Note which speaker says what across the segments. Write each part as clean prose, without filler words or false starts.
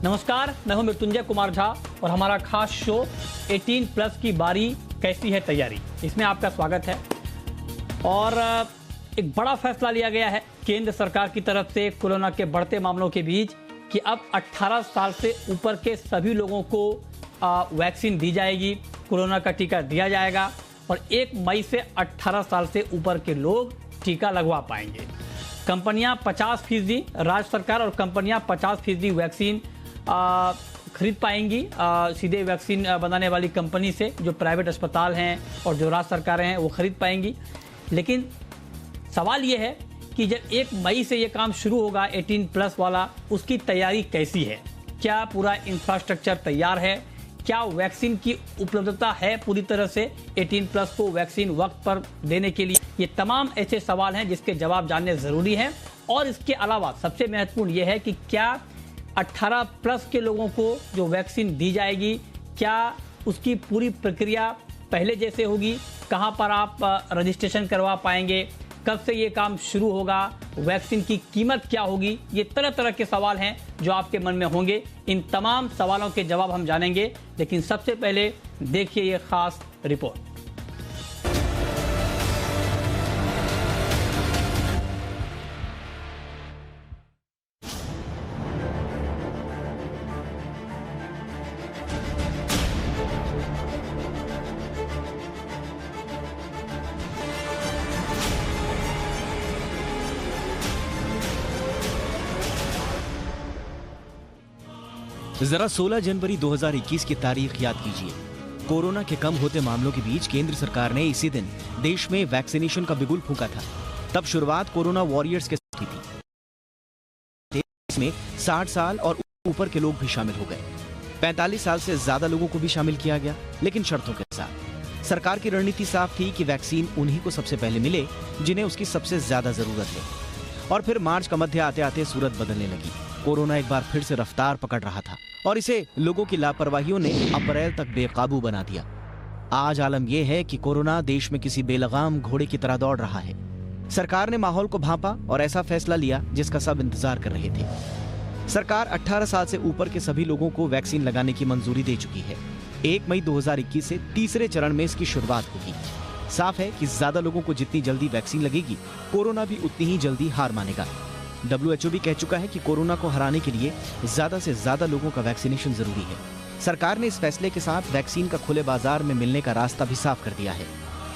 Speaker 1: नमस्कार, मैं हूं मृत्युंजय कुमार झा और हमारा खास शो 18 प्लस की बारी कैसी है तैयारी, इसमें आपका स्वागत है। और एक बड़ा फैसला लिया गया है केंद्र सरकार की तरफ से कोरोना के बढ़ते मामलों के बीच कि अब 18 साल से ऊपर के सभी लोगों को वैक्सीन दी जाएगी, कोरोना का टीका दिया जाएगा और 1 मई से 18 साल से ऊपर के लोग टीका लगवा पाएंगे। कंपनियां 50%, राज्य सरकार और कंपनियां 50% वैक्सीन खरीद पाएंगी सीधे वैक्सीन बनाने वाली कंपनी से। जो प्राइवेट अस्पताल हैं और जो राज्य सरकारें हैं वो खरीद पाएंगी। लेकिन सवाल ये है कि जब 1 मई से ये काम शुरू होगा 18 प्लस वाला, उसकी तैयारी कैसी है? क्या पूरा इंफ्रास्ट्रक्चर तैयार है? क्या वैक्सीन की उपलब्धता है पूरी तरह से 18 प्लस को वैक्सीन वक्त पर देने के लिए? ये तमाम ऐसे सवाल हैं जिसके जवाब जानने ज़रूरी हैं। और इसके अलावा सबसे महत्वपूर्ण ये है कि क्या 18 प्लस के लोगों को जो वैक्सीन दी जाएगी, क्या उसकी पूरी प्रक्रिया पहले जैसे होगी? कहाँ पर आप रजिस्ट्रेशन करवा पाएंगे? कब से ये काम शुरू होगा? वैक्सीन की कीमत क्या होगी? ये तरह तरह के सवाल हैं जो आपके मन में होंगे। इन तमाम सवालों के जवाब हम जानेंगे, लेकिन सबसे पहले देखिए ये खास रिपोर्ट।
Speaker 2: जरा 16 जनवरी 2021 की तारीख याद कीजिए। कोरोना के कम होते मामलों के बीच केंद्र सरकार ने इसी दिन देश में वैक्सीनेशन का बिगुल फूंका था। तब शुरुआत कोरोना वॉरियर्स के साथ हुई थी। इसमें 60 साल और ऊपर के लोग भी शामिल हो गए। 45 साल से ज्यादा लोगों को भी शामिल किया गया, लेकिन शर्तों के साथ। सरकार की रणनीति साफ थी कि वैक्सीन उन्हीं को सबसे पहले मिले जिन्हें उसकी सबसे ज्यादा जरूरत है। और फिर मार्च का मध्य आते आते सूरत बदलने लगी। कोरोना एक बार फिर से रफ्तार पकड़ रहा था और इसे लोगों की लापरवाहियों ने अप्रैल तक बेकाबू बना दिया। आज आलम यह है कि कोरोना देश में किसी बेलगाम घोड़े की तरह दौड़ रहा है। सरकार ने माहौल को भांपा और ऐसा फैसला लिया जिसका सब इंतजार कर रहे थे। सरकार 18 साल से ऊपर के सभी लोगों को वैक्सीन लगाने की मंजूरी दे चुकी है। 1 मई 2021 से तीसरे चरण में इसकी शुरुआत होगी। साफ है कि ज्यादा लोगों को जितनी जल्दी वैक्सीन लगेगी, कोरोना भी उतनी ही जल्दी हार मानेगा। WHO भी कह चुका है कि कोरोना को हराने के लिए ज्यादा से ज्यादा लोगों का वैक्सीनेशन जरूरी है। सरकार ने इस फैसले के साथ वैक्सीन का खुले बाजार में मिलने का रास्ता भी साफ कर दिया है।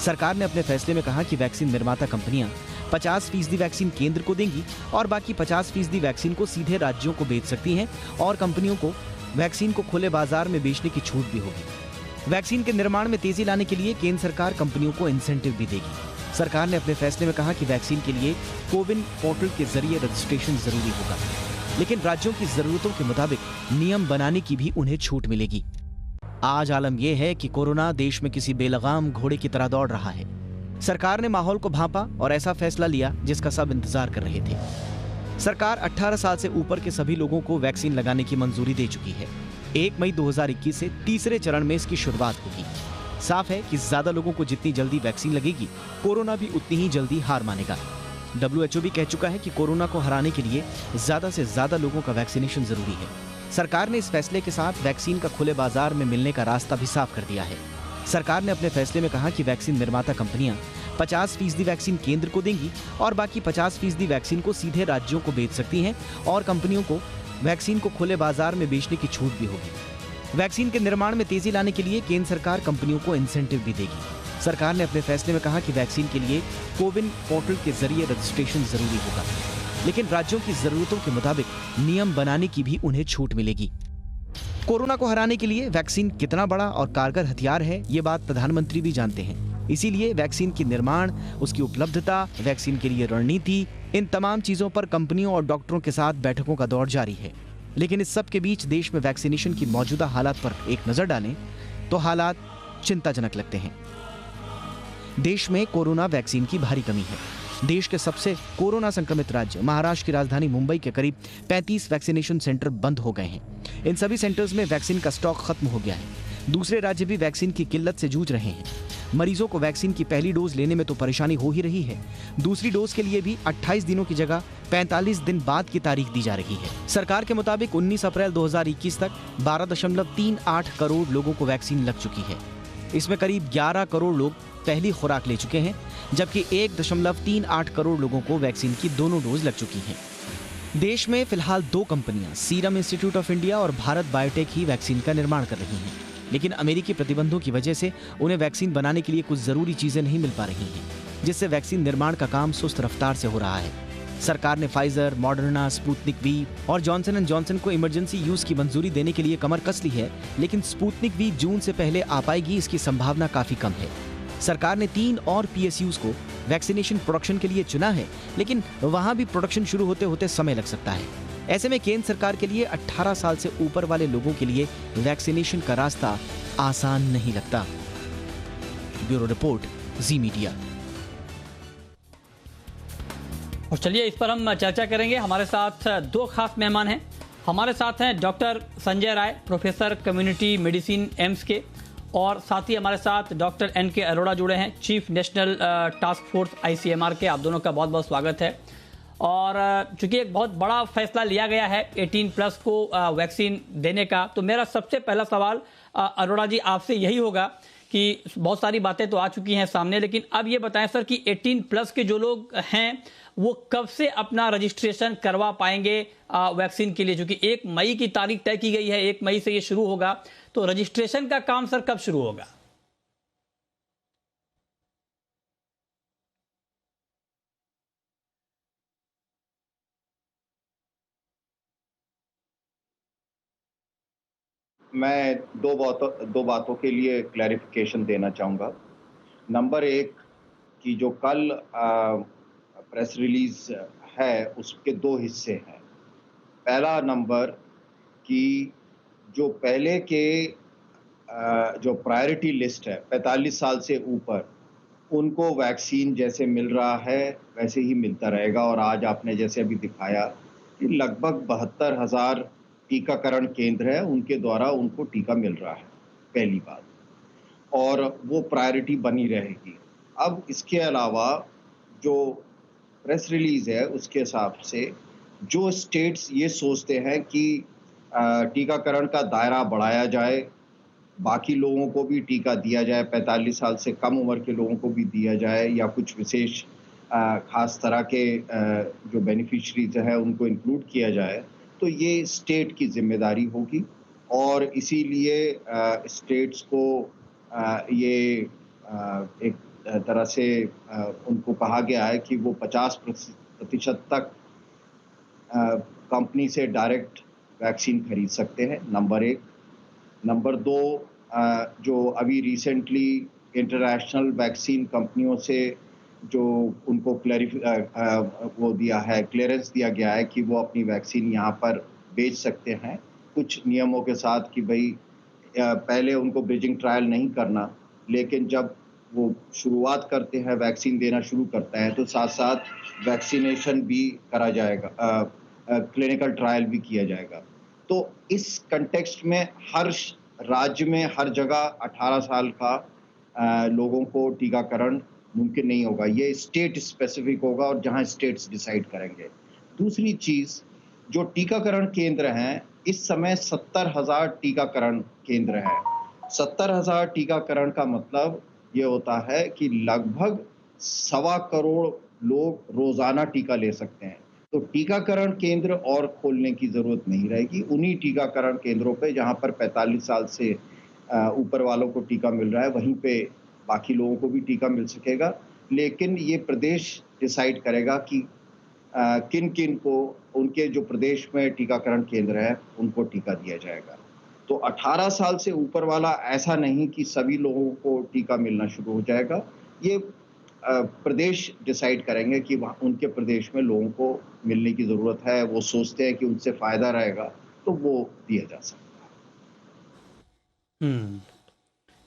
Speaker 2: सरकार ने अपने फैसले में कहा कि वैक्सीन निर्माता कंपनियां 50% वैक्सीन केंद्र को देंगी और बाकी 50% वैक्सीन को सीधे राज्यों को बेच सकती हैं और कंपनियों को वैक्सीन को खुले बाजार में बेचने की छूट भी होगी। वैक्सीन के निर्माण में तेजी लाने के लिए केंद्र सरकार कंपनियों को इंसेंटिव भी देगी। सरकार ने अपने फैसले में कहा कि वैक्सीन के लिए कोविन पोर्टल के जरिए रजिस्ट्रेशन जरूरी होगा, लेकिन राज्यों की जरूरतों के मुताबिक नियम बनाने की भी उन्हें छूट मिलेगी। आज आलम यह है कि कोरोना देश में किसी बेलगाम घोड़े की तरह दौड़ रहा है। सरकार ने माहौल को भांपा और ऐसा फैसला लिया जिसका सब इंतजार कर रहे थे। सरकार 18 साल से ऊपर के सभी लोगों को वैक्सीन लगाने की मंजूरी दे चुकी है। 1 मई 2021 से तीसरे चरण में इसकी शुरुआत होगी। साफ है कि ज्यादा लोगों को जितनी जल्दी वैक्सीन लगेगी, कोरोना भी उतनी ही जल्दी हार मानेगा। WHO भी कह चुका है कि कोरोना को हराने के लिए ज्यादा से ज्यादा लोगों का वैक्सीनेशन जरूरी है। सरकार ने इस फैसले के साथ वैक्सीन का खुले बाजार में मिलने का रास्ता भी साफ कर दिया है। सरकार ने अपने फैसले में कहा कि वैक्सीन निर्माता कंपनियां 50% वैक्सीन केंद्र को देंगी और बाकी 50% वैक्सीन को सीधे राज्यों को बेच सकती हैं और कंपनियों को वैक्सीन को खुले बाजार में बेचने की छूट भी होगी। वैक्सीन के निर्माण में तेजी लाने के लिए केंद्र सरकार कंपनियों को इंसेंटिव भी देगी। सरकार ने अपने फैसले में कहा कि वैक्सीन के लिए कोविन पोर्टल के जरिए रजिस्ट्रेशन जरूरी होगा, लेकिन राज्यों की जरूरतों के मुताबिक नियम बनाने की भी उन्हें छूट मिलेगी। कोरोना को हराने के लिए वैक्सीन कितना बड़ा और कारगर हथियार है, ये बात प्रधानमंत्री भी जानते हैं। इसीलिए वैक्सीन की निर्माण, उसकी उपलब्धता, वैक्सीन के लिए रणनीति, इन तमाम चीजों पर कंपनियों और डॉक्टरों के साथ बैठकों का दौर जारी है। लेकिन इस सब के बीच देश में वैक्सीनेशन की मौजूदा हालात पर एक नजर डालें तो हालात चिंताजनक लगते हैं। देश में कोरोना वैक्सीन की भारी कमी है। देश के सबसे कोरोना संक्रमित राज्य महाराष्ट्र की राजधानी मुंबई के करीब 35 वैक्सीनेशन सेंटर बंद हो गए हैं। इन सभी सेंटर्स में वैक्सीन का स्टॉक खत्म हो गया है। दूसरे राज्य भी वैक्सीन की किल्लत से जूझ रहे हैं। मरीजों को वैक्सीन की पहली डोज लेने में तो परेशानी हो ही रही है, दूसरी डोज के लिए भी 28 दिनों की जगह 45 दिन बाद की तारीख दी जा रही है। सरकार के मुताबिक 19 अप्रैल 2021 तक 12.38 करोड़ लोगों को वैक्सीन लग चुकी है। इसमें करीब 11 करोड़ लोग पहली खुराक ले चुके हैं, जबकि 1.38 करोड़ लोगों को वैक्सीन की दोनों डोज लग चुकी हैं। देश में फिलहाल 2 कंपनियां सीरम इंस्टीट्यूट ऑफ इंडिया और भारत बायोटेक ही वैक्सीन का निर्माण कर रही हैं, लेकिन अमेरिकी प्रतिबंधों की वजह से उन्हें वैक्सीन बनाने के लिए कुछ जरूरी चीजें नहीं मिल पा रही हैं, जिससे वैक्सीन निर्माण का काम सुस्त रफ्तार से हो रहा है। सरकार ने फाइजर, मॉडर्ना, स्पुतनिक वी और जॉनसन एंड जॉनसन को इमरजेंसी यूज की मंजूरी देने के लिए कमर कस ली है, लेकिन स्पुतनिक वी जून से पहले आ पाएगी, इसकी संभावना काफी कम है। सरकार ने 3 और PSUs को वैक्सीनेशन प्रोडक्शन के लिए चुना है, लेकिन वहां भी प्रोडक्शन शुरू होते होते समय लग सकता है। ऐसे में केंद्र सरकार के लिए 18 साल से ऊपर वाले लोगों के लिए वैक्सीनेशन का रास्ता आसान नहीं लगता। ब्यूरो रिपोर्ट, जी मीडिया।
Speaker 1: और चलिए इस पर हम चर्चा करेंगे। हमारे साथ 2 खास मेहमान हैं। हमारे साथ हैं doctor Sanjay Rai, professor community medicine AIIMS के, और साथ ही हमारे साथ डॉक्टर NK अरोड़ा जुड़े हैं, chief national task force ICMR के। आप दोनों का बहुत बहुत स्वागत है। और चूंकि एक बहुत बड़ा फैसला लिया गया है 18+ को वैक्सीन देने का, तो मेरा सबसे पहला सवाल अरोड़ा जी आपसे यही होगा कि बहुत सारी बातें तो आ चुकी हैं सामने, लेकिन अब ये बताएं सर कि 18+ के जो लोग हैं वो कब से अपना रजिस्ट्रेशन करवा पाएंगे वैक्सीन के लिए? क्योंकि 1 मई की तारीख तय की गई है, 1 मई से ये शुरू होगा, तो रजिस्ट्रेशन का काम सर कब शुरू होगा?
Speaker 3: मैं दो बातों के लिए क्लैरिफिकेशन देना चाहूँगा। नंबर 1 कि जो कल प्रेस रिलीज है उसके 2 हिस्से हैं। पहला नंबर कि जो पहले के जो प्रायोरिटी लिस्ट है 45 साल से ऊपर, उनको वैक्सीन जैसे मिल रहा है वैसे ही मिलता रहेगा। और आज आपने जैसे अभी दिखाया कि लगभग 72,000 टीकाकरण केंद्र है, उनके द्वारा उनको टीका मिल रहा है, पहली बात, और वो प्रायोरिटी बनी रहेगी। अब इसके अलावा जो प्रेस रिलीज है उसके हिसाब से जो स्टेट्स ये सोचते हैं कि टीकाकरण का दायरा बढ़ाया जाए, बाकी लोगों को भी टीका दिया जाए, 45 साल से कम उम्र के लोगों को भी दिया जाए, या कुछ विशेष खास तरह के जो बेनिफिशरीज हैं उनको इंक्लूड किया जाए, तो ये स्टेट की जिम्मेदारी होगी। और इसीलिए स्टेट्स को ये एक तरह से उनको कहा गया है कि वो 50% तक कंपनी से डायरेक्ट वैक्सीन खरीद सकते हैं, नंबर 1। नंबर 2, जो अभी रिसेंटली इंटरनेशनल वैक्सीन कंपनियों से जो उनको वो दिया है, क्लियरेंस दिया गया है कि वो अपनी वैक्सीन यहाँ पर बेच सकते हैं, कुछ नियमों के साथ कि भाई पहले उनको ब्रिजिंग ट्रायल नहीं करना, लेकिन जब वो शुरुआत करते हैं, वैक्सीन देना शुरू करते हैं, तो साथ साथ वैक्सीनेशन भी करा जाएगा, क्लिनिकल ट्रायल भी किया जाएगा। तो इस कंटेक्स्ट में हर राज्य में हर जगह 18 साल का लोगों को टीकाकरण मुमकिन नहीं होगा। ये स्टेट स्पेसिफिक होगा और जहां स्टेट्स डिसाइड करेंगे। दूसरी चीज़, जो टीकाकरण केंद्र हैं, इस समय 70,000 टीकाकरण केंद्र हैं। 70,000 टीकाकरण का मतलब ये होता है कि लगभग 1.25 करोड़ लोग रोजाना टीका ले सकते हैं। तो टीकाकरण केंद्र और खोलने की जरूरत नहीं रहेगी। उन्हीं टीकाकरण केंद्रों पे जहां पर 45 साल से ऊपर वालों को टीका मिल रहा है, वहीं पे बाकी लोगों को भी टीका मिल सकेगा। लेकिन ये प्रदेश डिसाइड करेगा कि किन किन को उनके जो प्रदेश में टीकाकरण केंद्र है उनको टीका दिया जाएगा। तो 18 साल से ऊपर वाला ऐसा नहीं कि सभी लोगों को टीका मिलना शुरू हो जाएगा। ये प्रदेश डिसाइड करेंगे कि वहाँ उनके प्रदेश में लोगों को मिलने की ज़रूरत है, वो सोचते हैं कि उनसे फ़ायदा रहेगा, तो वो दिया जा सकता है।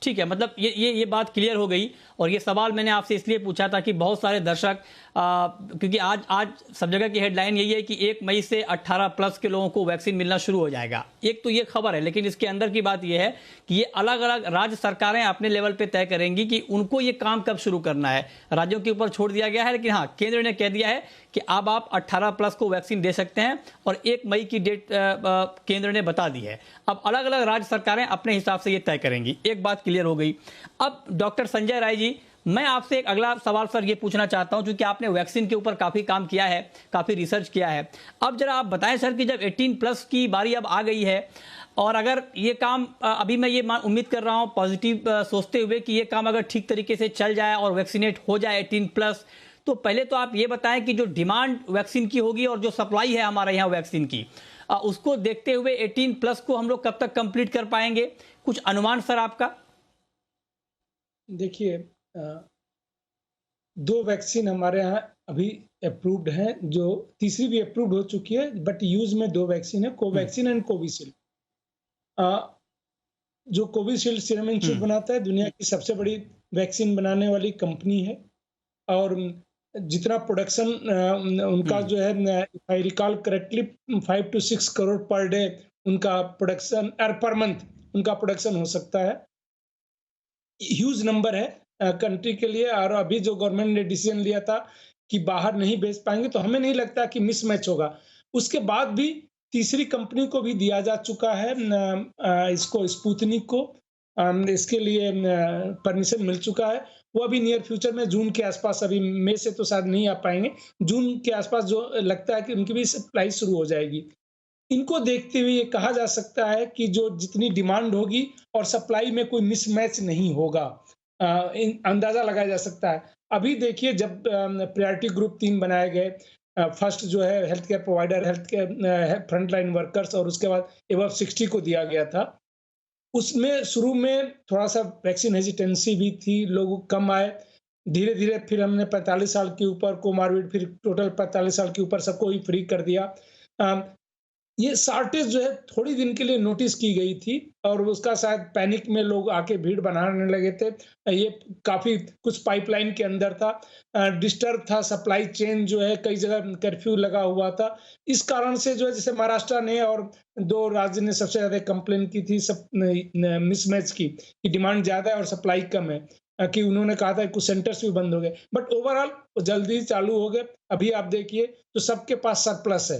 Speaker 1: ठीक है, मतलब ये बात क्लियर हो गई। और ये सवाल मैंने आपसे इसलिए पूछा था कि बहुत सारे दर्शक क्योंकि आज सब जगह की हेडलाइन यही है कि 1 मई से 18 प्लस के लोगों को वैक्सीन मिलना शुरू हो जाएगा। एक तो ये खबर है, लेकिन इसके अंदर की बात ये है कि ये अलग अलग राज्य सरकारें अपने लेवल पे तय करेंगी कि उनको ये काम कब शुरू करना है। राज्यों के ऊपर छोड़ दिया गया है, लेकिन हाँ, केंद्र ने कह दिया है कि अब आप 18 प्लस को वैक्सीन दे सकते हैं और 1 मई की डेट केंद्र ने बता दी है। अब अलग अलग राज्य सरकारें अपने हिसाब से ये तय करेंगी। एक बात क्लियर हो गई। अब डॉक्टर संजय राय जी, मैं आपसे एक अगला सवाल सर ये पूछना चाहता हूं, क्योंकि आपने वैक्सीन के ऊपर काफी काम किया है, काफी रिसर्च किया है। अब जरा आप बताएं सर कि जब 18 प्लस की बारी अब आ गई है और अगर ये काम अभी मैं ये उम्मीद कर रहा हूं पॉजिटिव सोचते हुए कि ये काम अगर ठीक तरीके से चल जाए और वैक्सीनेट हो जाए 18 प्लस, तो पहले तो आप ये बताएं कि जो डिमांड वैक्सीन की होगी और जो सप्लाई है हमारे यहाँ वैक्सीन की, उसको देखते हुए 18 प्लस को हम लोग कब तक कंप्लीट कर पाएंगे? कुछ अनुमान सर आपका?
Speaker 4: देखिए, 2 वैक्सीन हमारे यहाँ अभी अप्रूव्ड हैं, जो तीसरी भी अप्रूव्ड हो चुकी है, बट यूज में 2 वैक्सीन है, कोवैक्सीन एंड कोविशील्ड। जो कोविशील्ड सीरम इंस्टीट्यूट बनाता है, दुनिया की सबसे बड़ी वैक्सीन बनाने वाली कंपनी है और जितना प्रोडक्शन उनका जो है, if I recall correctly, 5 to 6 crore per day उनका प्रोडक्शन पर मंथ उनका प्रोडक्शन हो सकता है। ह्यूज नंबर है कंट्री के लिए। और अभी जो गवर्नमेंट ने डिसीजन लिया था कि बाहर नहीं बेच पाएंगे, तो हमें नहीं लगता कि मिसमैच होगा। उसके बाद भी तीसरी कंपनी को भी दिया जा चुका है, इसको स्पुतनिक को, इसके लिए परमिशन मिल चुका है। वो अभी नियर फ्यूचर में जून के आसपास, अभी मई से तो शायद नहीं आ पाएंगे, जून के आसपास जो लगता है कि उनकी भी सप्लाई शुरू हो जाएगी। इनको देखते हुए ये कहा जा सकता है कि जो जितनी डिमांड होगी और सप्लाई में कोई मिसमैच नहीं होगा, अंदाजा लगाया जा सकता है। अभी देखिए, जब प्रायोरिटी ग्रुप 3 बनाए गए, फर्स्ट जो है health care provider, health care frontline workers, और उसके बाद एबव 60 को दिया गया था। उसमें शुरू में थोड़ा सा वैक्सीन हेजिटेंसी भी थी, लोग कम आए। धीरे धीरे फिर हमने 45 साल के ऊपर कोमार्बिड, फिर टोटल 45 साल के ऊपर सबको ही फ्री कर दिया। ये शॉर्टेज जो है थोड़ी दिन के लिए नोटिस की गई थी और उसका शायद पैनिक में लोग आके भीड़ बनाने लगे थे। ये काफी कुछ पाइपलाइन के अंदर था, डिस्टर्ब था, सप्लाई चेन जो है, कई जगह कर्फ्यू लगा हुआ था। इस कारण से जो है, जैसे महाराष्ट्र ने और 2 राज्य ने सबसे ज्यादा कंप्लेन की थी मिसमैच की, कि डिमांड ज्यादा है और सप्लाई कम है, कि उन्होंने कहा था कुछ सेंटर्स भी बंद हो गए, बट ओवरऑल जल्दी चालू हो गए। अभी आप देखिए तो सबके पास सरप्लस है।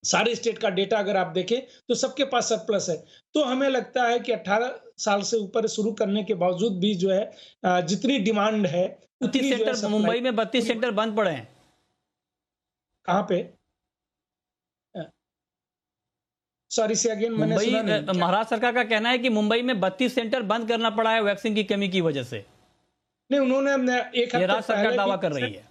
Speaker 4: सारे स्टेट का डेटा अगर आप देखें तो सबके पास सरप्लस है। तो हमें लगता है कि 18 साल से ऊपर शुरू करने के बावजूद भी जो है, जितनी डिमांड है उतनी
Speaker 1: सेंटर, मुंबई में 32 सेंटर बंद पड़े हैं।
Speaker 4: कहाँ पे? सॉरी से अगेन, मैंने सुना नहीं।
Speaker 1: महाराष्ट्र सरकार का कहना है कि मुंबई में 32 सेंटर बंद करना पड़ा है वैक्सीन की कमी की वजह से।
Speaker 4: नहीं, उन्होंने एक हफ्ते
Speaker 1: राज्य सरकार दावा कर रही है।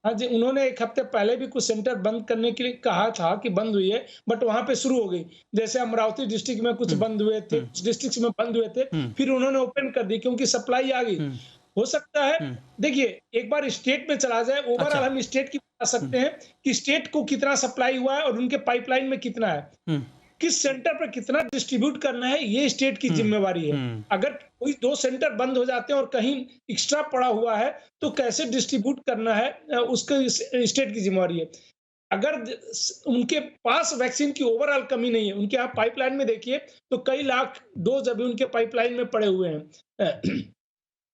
Speaker 4: हाँ जी, उन्होंने एक हफ्ते पहले भी कुछ सेंटर बंद करने के लिए कहा था कि बंद हुई है, बट वहां पे शुरू हो गई। जैसे अमरावती डिस्ट्रिक्ट में कुछ बंद हुए थे, कुछ डिस्ट्रिक्ट में बंद हुए थे, फिर उन्होंने ओपन कर दी क्योंकि सप्लाई आ गई। हो सकता है, देखिए, एक बार स्टेट में चला जाए, ओवरऑल हम स्टेट की बता सकते हैं कि स्टेट को कितना सप्लाई हुआ है और उनके पाइपलाइन में कितना है, किस सेंटर पर कितना डिस्ट्रीब्यूट करना है, ये स्टेट की जिम्मेवारी है। अगर कोई 2 सेंटर बंद हो जाते हैं और कहीं एक्स्ट्रा पड़ा हुआ है तो कैसे डिस्ट्रीब्यूट करना है, उसका स्टेट की जिम्मेवारी है। अगर उनके पास वैक्सीन की ओवरऑल कमी नहीं है, उनके यहाँ पाइपलाइन में देखिए तो कई लाख डोज अभी उनके पाइपलाइन में पड़े हुए हैं।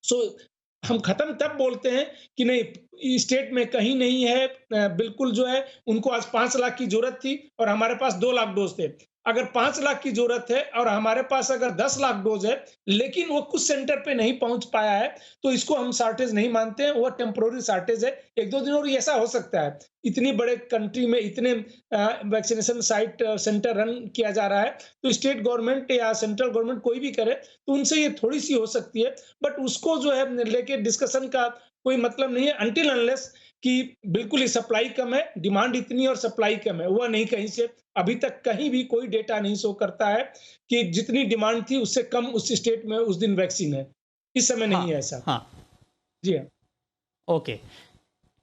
Speaker 4: सो हम खत्म तब बोलते हैं कि नहीं, स्टेट में कहीं नहीं है, बिल्कुल जो है, उनको आज 5 लाख की जरूरत थी और हमारे पास 2 लाख डोज थे। अगर 5 लाख की जरूरत है और हमारे पास अगर 10 लाख डोज है, लेकिन वो कुछ सेंटर पे नहीं पहुंच पाया है, तो इसको हम शॉर्टेज नहीं मानते हैं, वो टेम्पोररी शॉर्टेज है। 1-2 दिन और ऐसा हो सकता है। इतनी बड़े कंट्री में इतने वैक्सीनेशन साइट सेंटर रन किया जा रहा है, तो स्टेट गवर्नमेंट या सेंट्रल गवर्नमेंट कोई भी करे तो उनसे ये थोड़ी सी हो सकती है, बट उसको जो है लेके डिस्कशन का कोई मतलब नहीं है, अनटिल अनलेस कि बिल्कुल ही सप्लाई कम है, डिमांड इतनी और सप्लाई कम है। वह नहीं, कहीं से अभी तक कहीं भी कोई डेटा नहीं शो करता है कि जितनी डिमांड थी उससे कम उस स्टेट में उस दिन वैक्सीन है। इस समय नहीं है ऐसा।
Speaker 1: हाँ
Speaker 4: जी हाँ,
Speaker 1: ओके,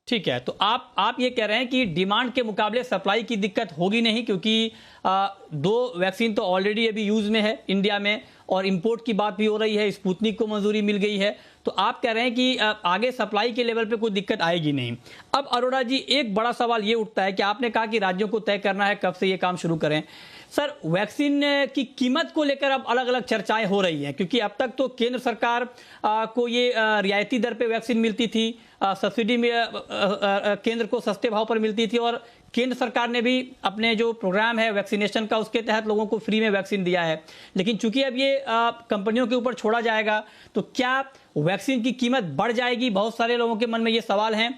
Speaker 1: ठीक है। तो आप ये कह रहे हैं कि डिमांड के मुकाबले सप्लाई की दिक्कत होगी नहीं, क्योंकि दो वैक्सीन तो ऑलरेडी अभी यूज में है इंडिया में, और इंपोर्ट की बात भी हो रही है, स्पुतनिक को मंजूरी मिल गई है, तो आप कह रहे हैं कि आगे सप्लाई के लेवल पे कोई दिक्कत आएगी नहीं। अब अरोड़ा जी, एक बड़ा सवाल ये उठता है कि आपने कहा कि राज्यों को तय करना है कब से ये काम शुरू करें। सर, वैक्सीन की कीमत को लेकर अब अलग अलग चर्चाएं हो रही हैं, क्योंकि अब तक तो केंद्र सरकार को ये रियायती दर पे वैक्सीन मिलती थी, सब्सिडी में केंद्र को सस्ते भाव पर मिलती थी, और केंद्र सरकार ने भी अपने जो प्रोग्राम है वैक्सीनेशन का उसके तहत लोगों को फ्री में वैक्सीन दिया है। लेकिन चूंकि अब ये कंपनियों के ऊपर छोड़ा जाएगा, तो क्या वैक्सीन की कीमत बढ़ जाएगी? बहुत सारे लोगों के मन में ये सवाल है।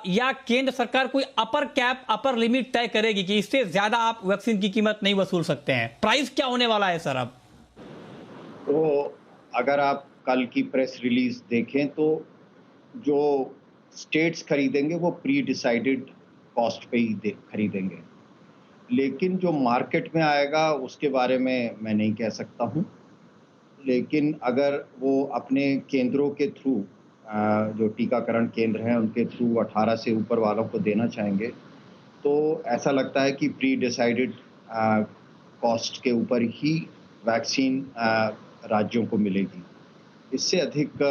Speaker 1: या केंद्र सरकार कोई अपर कैप, अपर लिमिट तय करेगी कि इससे ज्यादा आप वैक्सीन की कीमत नहीं वसूल सकते हैं? प्राइस क्या होने वाला है सर अब?
Speaker 3: तो अगर आप कल की प्रेस रिलीज देखें तो जो स्टेट्स खरीदेंगे वो प्री डिसाइडेड कॉस्ट पे ही खरीदेंगे, लेकिन जो मार्केट में आएगा उसके बारे में मैं नहीं कह सकता हूँ। लेकिन अगर वो अपने केंद्रों के थ्रू, जो टीकाकरण केंद्र हैं उनके थ्रू 18 से ऊपर वालों को देना चाहेंगे, तो ऐसा लगता है कि प्री डिसाइडेड कॉस्ट के ऊपर ही वैक्सीन राज्यों को मिलेगी। इससे अधिक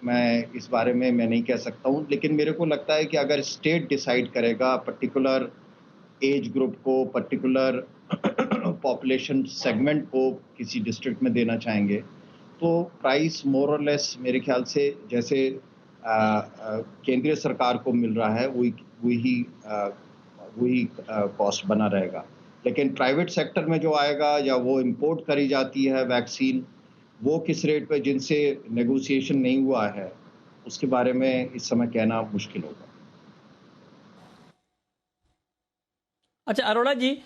Speaker 3: मैं इस बारे में मैं नहीं कह सकता हूँ, लेकिन मेरे को लगता है कि अगर स्टेट डिसाइड करेगा पर्टिकुलर एज ग्रुप को, पर्टिकुलर पॉपुलेशन सेगमेंट को किसी डिस्ट्रिक्ट में देना चाहेंगे, तो प्राइस मोर और लेस मेरे ख्याल से जैसे केंद्रीय सरकार को मिल रहा है वही कॉस्ट बना रहेगा। लेकिन प्राइवेट सेक्टर में जो आएगा या वो इंपोर्ट करी जाती है वैक्सीन, वो किस रेट पे जिनसे नेगोशिएशन नहीं हुआ है उसके बारे में इस समय कहना मुश्किल होगा।
Speaker 1: अच्छा अरोड़ा जी,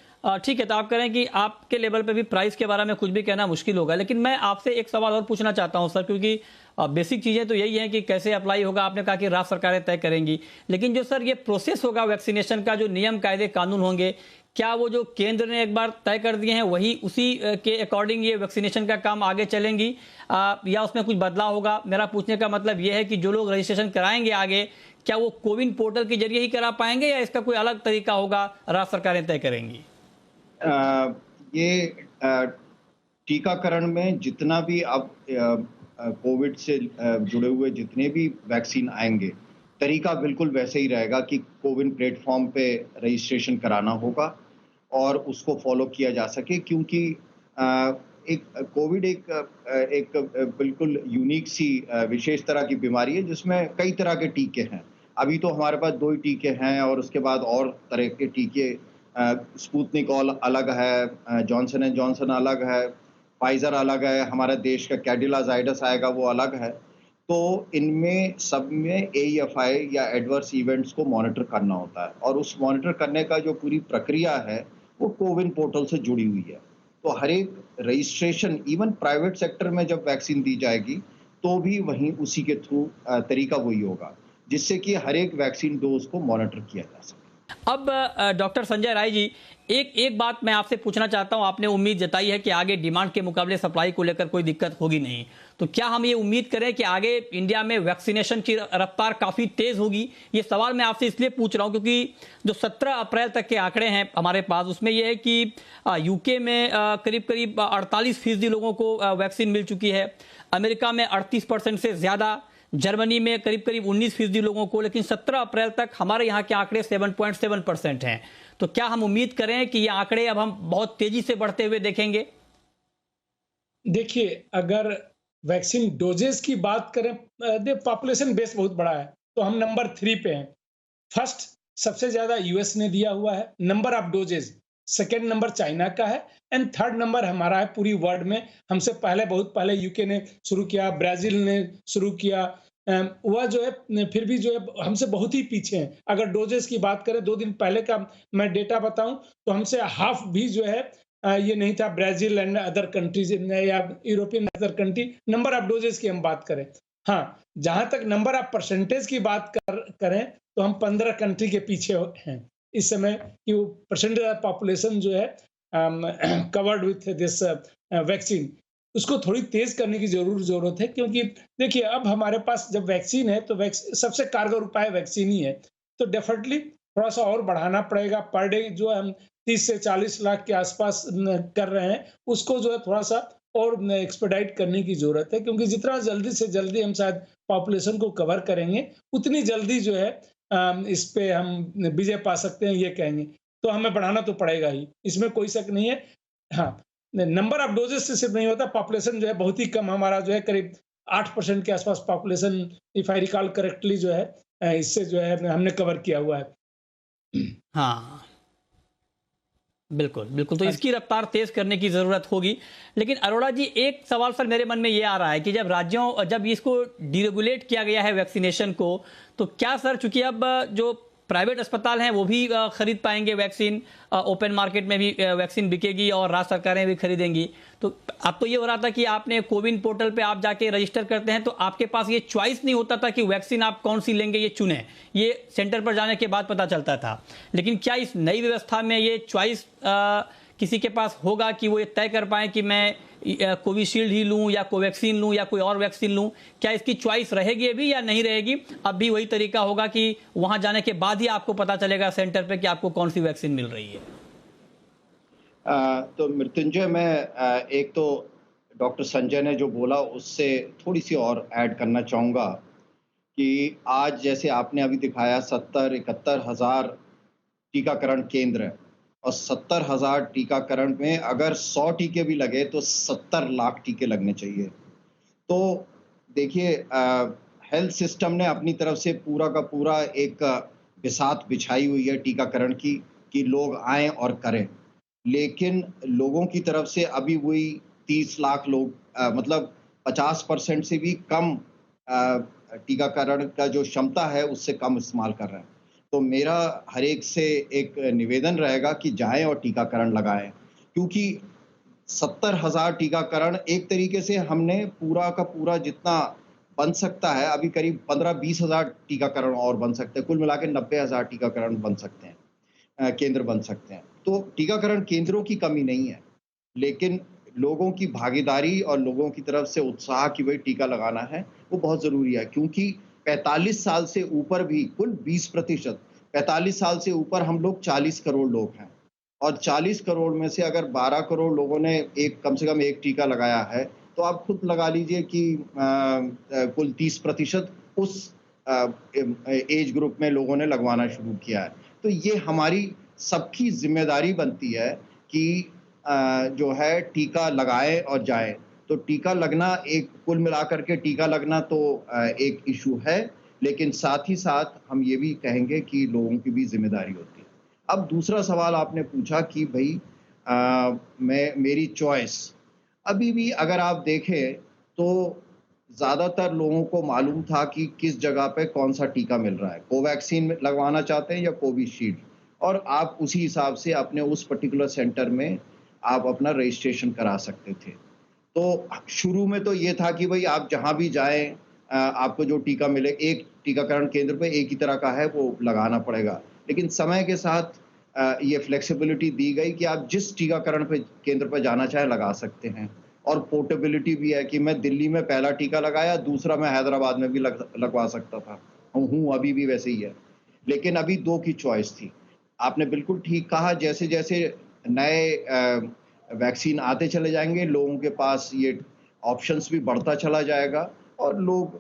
Speaker 1: ठीक है, तो आप कह रहे हैं कि आपके लेवल पे भी प्राइस के बारे में कुछ भी कहना मुश्किल होगा, लेकिन मैं आपसे एक सवाल और पूछना चाहता हूं सर, क्योंकि बेसिक चीज़ें तो यही हैं कि कैसे अप्लाई होगा। आपने कहा कि राज्य सरकारें तय करेंगी, लेकिन जो सर ये प्रोसेस होगा वैक्सीनेशन का, जो नियम कायदे कानून होंगे, क्या वो जो केंद्र ने एक बार तय कर दिए हैं वही उसी के अकॉर्डिंग ये वैक्सीनेशन का काम आगे चलेंगी, या उसमें कुछ बदलाव होगा? मेरा पूछने का मतलब ये है कि जो लोग रजिस्ट्रेशन कराएंगे आगे, क्या वो कोविन पोर्टल के जरिए ही करा पाएंगे या इसका कोई अलग तरीका होगा, राज्य सरकारें तय करेंगी?
Speaker 3: ये टीकाकरण में जितना भी अब कोविड से जुड़े हुए जितने भी वैक्सीन आएंगे, तरीका बिल्कुल वैसे ही रहेगा कि कोविन प्लेटफॉर्म पे रजिस्ट्रेशन कराना होगा और उसको फॉलो किया जा सके, क्योंकि एक कोविड एक बिल्कुल यूनिक सी विशेष तरह की बीमारी है जिसमें कई तरह के टीके हैं। अभी तो हमारे पास 2 ही टीके हैं और उसके बाद और तरह के टीके, स्पुतनिक अलग है, जॉनसन एंड जॉनसन अलग है, फाइजर अलग है, हमारे देश का कैडिला जाइडस आएगा वो अलग है। तो इनमें सब में AEFI या एडवर्स इवेंट्स को मॉनिटर करना होता है, और उस मॉनिटर करने का जो पूरी प्रक्रिया है वो कोविन पोर्टल से जुड़ी हुई है। तो हर एक रजिस्ट्रेशन, इवन प्राइवेट सेक्टर में जब वैक्सीन दी जाएगी तो भी वहीं उसी के थ्रू तरीका वही होगा, जिससे कि हर एक वैक्सीन डोज को मॉनिटर किया जा सके।
Speaker 1: अब डॉक्टर संजय राय जी, एक बात मैं आपसे पूछना चाहता हूं। आपने उम्मीद जताई है कि आगे डिमांड के मुकाबले सप्लाई को लेकर कोई दिक्कत होगी नहीं, तो क्या हम ये उम्मीद करें कि आगे इंडिया में वैक्सीनेशन की रफ्तार काफी तेज होगी? ये सवाल मैं आपसे इसलिए पूछ रहा हूं क्योंकि जो 17 अप्रैल तक के आंकड़े हैं हमारे पास, उसमें यह है कि यूके में करीब 48% लोगों को वैक्सीन मिल चुकी है, अमेरिका में 38% से ज्यादा, जर्मनी में करीब 19% लोगों को, लेकिन 17 अप्रैल तक हमारे यहाँ के आंकड़े 7.7% हैं। तो क्या हम उम्मीद करें कि ये आंकड़े अब हम बहुत तेजी से बढ़ते हुए देखेंगे?
Speaker 4: देखिए, अगर वैक्सीन डोजेस की बात करें, पॉपुलेशन बेस बहुत बड़ा है, तो हम नंबर 3 पे हैं। फर्स्ट सबसे ज्यादा यूएस ने दिया हुआ है number of doses, second number China का है, एंड थर्ड नंबर हमारा है पूरी वर्ल्ड में। हमसे पहले, बहुत पहले यूके ने शुरू किया, ब्राजील ने शुरू किया, वह जो है फिर भी जो है हमसे बहुत ही पीछे हैं। अगर डोजेस की बात करें, 2 दिन पहले का मैं डेटा बताऊं तो हमसे हाफ भी जो है ये नहीं था ब्राजील एंड अदर कंट्रीज या European other country, number of doses की हम बात करें। हाँ, जहां तक नंबर ऑफ परसेंटेज की बात करें तो हम 15 कंट्री के पीछे हैं इस समय, कि वो परसेंटेज ऑफ पॉपुलेशन जो है कवर्ड विथ दिस वैक्सीन, उसको थोड़ी तेज करने की जरूरत है। क्योंकि देखिए, अब हमारे पास जब वैक्सीन है तो सबसे कारगर उपाय वैक्सीन ही है, तो डेफिनेटली थोड़ा सा और बढ़ाना पड़ेगा। पर डे जो हम 30 से 40 लाख के आसपास कर रहे हैं, उसको जो है थोड़ा सा और एक्सपेडाइट करने की जरूरत है, क्योंकि जितना जल्दी से जल्दी हम शायद पॉपुलेशन को कवर करेंगे, उतनी जल्दी जो है इस पे हम विजय पा सकते हैं, ये कहेंगे। तो हमें बढ़ाना तो पड़ेगा ही, इसमें कोई शक नहीं है। हाँ, नंबर ऑफ डोजेस से सिर्फ नहीं होता, पॉपुलेशन जो है बहुत ही कम, हमारा जो है करीब 8% के आसपास population, if I recall correctly, जो है इससे जो है हमने कवर किया हुआ है।
Speaker 1: हाँ, बिल्कुल बिल्कुल। तो इसकी रफ्तार तेज करने की जरूरत होगी। लेकिन अरोड़ा जी, एक सवाल सर मेरे मन में ये आ रहा है कि जब इसको डीरेगुलेट किया गया है वैक्सीनेशन को, तो क्या सर, चूंकि अब जो प्राइवेट अस्पताल हैं वो भी खरीद पाएंगे वैक्सीन, ओपन मार्केट में भी वैक्सीन बिकेगी और राज्य सरकारें भी खरीदेंगी, तो अब तो ये हो रहा था कि आपने कोविन पोर्टल पे आप जाके रजिस्टर करते हैं तो आपके पास ये चॉइस नहीं होता था कि वैक्सीन आप कौन सी लेंगे ये चुनें, ये सेंटर पर जाने के बाद पता चलता था। लेकिन क्या इस नई व्यवस्था में ये चॉइस किसी के पास होगा कि वो ये तय कर पाए कि मैं कोविशील्ड ही लूं या कोवैक्सीन लूं या कोई और वैक्सीन लूं? क्या इसकी चॉइस रहेगी अभी या नहीं रहेगी? अब भी वही तरीका होगा कि वहां जाने के बाद ही आपको पता चलेगा सेंटर पे कि आपको कौन सी वैक्सीन मिल रही है?
Speaker 3: तो मृत्युंजय, मैं एक तो डॉक्टर संजय ने जो बोला उससे थोड़ी सी और ऐड करना चाहूँगा कि आज जैसे आपने अभी दिखाया 70-71 हज़ार टीकाकरण केंद्र है, और 70,000 टीकाकरण में अगर 100 टीके भी लगे तो 70 लाख टीके लगने चाहिए। तो देखिए, हेल्थ सिस्टम ने अपनी तरफ से पूरा का पूरा एक बिसात बिछाई हुई है टीकाकरण की, कि लोग आएँ और करें। लेकिन लोगों की तरफ से अभी वही 30 लाख लोग, मतलब 50% से भी कम टीकाकरण का जो क्षमता है उससे कम इस्तेमाल कर रहे हैं। तो मेरा हर एक से एक निवेदन रहेगा कि जाएं और टीकाकरण लगाएं, क्योंकि 70,000 टीकाकरण एक तरीके से हमने पूरा का पूरा जितना बन सकता है, अभी करीब 15-20 हज़ार टीकाकरण और बन सकते हैं, कुल मिला के 90,000 टीकाकरण बन सकते हैं, केंद्र बन सकते हैं। तो टीकाकरण केंद्रों की कमी नहीं है, लेकिन लोगों की भागीदारी और लोगों की तरफ से उत्साह कि भाई टीका लगाना है, वो बहुत ज़रूरी है। क्योंकि 45 साल से ऊपर भी कुल 20%, 45 साल से ऊपर हम लोग 40 करोड़ लोग हैं, और 40 करोड़ में से अगर 12 करोड़ लोगों ने कम से कम एक टीका लगाया है, तो आप खुद लगा लीजिए कि कुल 30% उस एज ग्रुप में लोगों ने लगवाना शुरू किया है। तो ये हमारी सबकी जिम्मेदारी बनती है कि जो है टीका लगाएं और जाएं। तो टीका लगना, एक कुल मिलाकर के टीका लगना तो एक इशू है, लेकिन साथ ही साथ हम ये भी कहेंगे कि लोगों की भी जिम्मेदारी होती है। अब दूसरा सवाल आपने पूछा कि भाई मेरी चॉइस, अभी भी अगर आप देखें तो ज़्यादातर लोगों को मालूम था कि किस जगह पे कौन सा टीका मिल रहा है, कोवैक्सीन लगवाना चाहते हैं या कोविशील्ड, और आप उसी हिसाब से अपने उस पर्टिकुलर सेंटर में आप अपना रजिस्ट्रेशन करा सकते थे। तो शुरू में तो ये था कि भाई आप जहाँ भी जाएं, आपको जो टीका मिले, एक टीकाकरण केंद्र पे एक ही तरह का है वो लगाना पड़ेगा। लेकिन समय के साथ ये फ्लेक्सिबिलिटी दी गई कि आप जिस टीकाकरण पे केंद्र पर जाना चाहे लगा सकते हैं, और पोर्टेबिलिटी भी है कि मैं दिल्ली में पहला टीका लगाया, दूसरा मैं हैदराबाद में भी लगवा सकता था, हूँ अभी भी वैसे ही है। लेकिन अभी 2 की चॉइस थी। आपने बिल्कुल ठीक कहा, जैसे जैसे नए वैक्सीन आते चले जाएंगे, लोगों के पास ये ऑप्शंस भी बढ़ता चला जाएगा, और लोग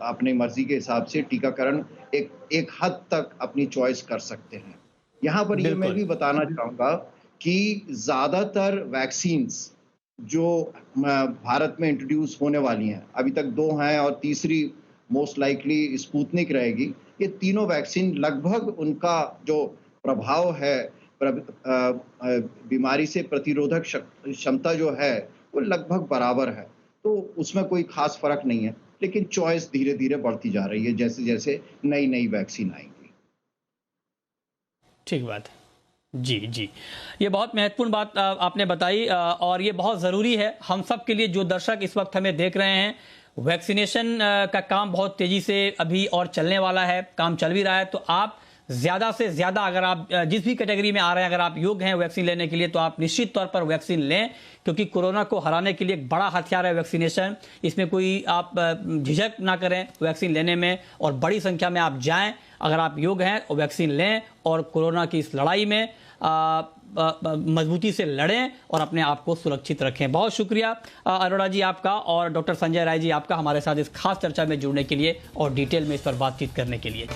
Speaker 3: अपनी मर्जी के हिसाब से टीकाकरण एक हद तक अपनी चॉइस कर सकते हैं। यहाँ पर ये मैं भी बताना चाहूँगा कि ज़्यादातर वैक्सीन्स जो भारत में इंट्रोड्यूस होने वाली हैं, अभी तक 2 हैं और तीसरी मोस्ट लाइकली स्पुतनिक रहेगी। ये तीनों वैक्सीन लगभग उनका जो प्रभाव है, बीमारी से प्रतिरोधक क्षमता जो है वो लगभग बराबर है, तो उसमें कोई खास फर्क नहीं है। लेकिन चॉइस धीरे धीरे बढ़ती जा रही है जैसे जैसे नई नई वैक्सीन आएंगी।
Speaker 1: ठीक बात है जी जी, ये बहुत महत्वपूर्ण बात आपने बताई, और ये बहुत ज़रूरी है हम सब के लिए। जो दर्शक इस वक्त हमें देख रहे हैं, वैक्सीनेशन का काम बहुत तेज़ी से अभी और चलने वाला है, काम चल भी रहा है। तो आप ज़्यादा से ज़्यादा, अगर आप जिस भी कैटेगरी में आ रहे हैं, अगर आप योग्य हैं वैक्सीन लेने के लिए, तो आप निश्चित तौर पर वैक्सीन लें, क्योंकि कोरोना को हराने के लिए एक बड़ा हथियार है वैक्सीनेशन। इसमें कोई आप झिझक ना करें वैक्सीन लेने में, और बड़ी संख्या में आप जाएं, अगर आप योग्य हैं वैक्सीन लें, और कोरोना की इस लड़ाई में मजबूती से लड़ें और अपने आप को सुरक्षित रखें। बहुत शुक्रिया अरोड़ा जी आपका और डॉक्टर संजय राय जी आपका हमारे साथ इस खास चर्चा में जुड़ने के लिए और डिटेल में इस पर बातचीत करने के लिए।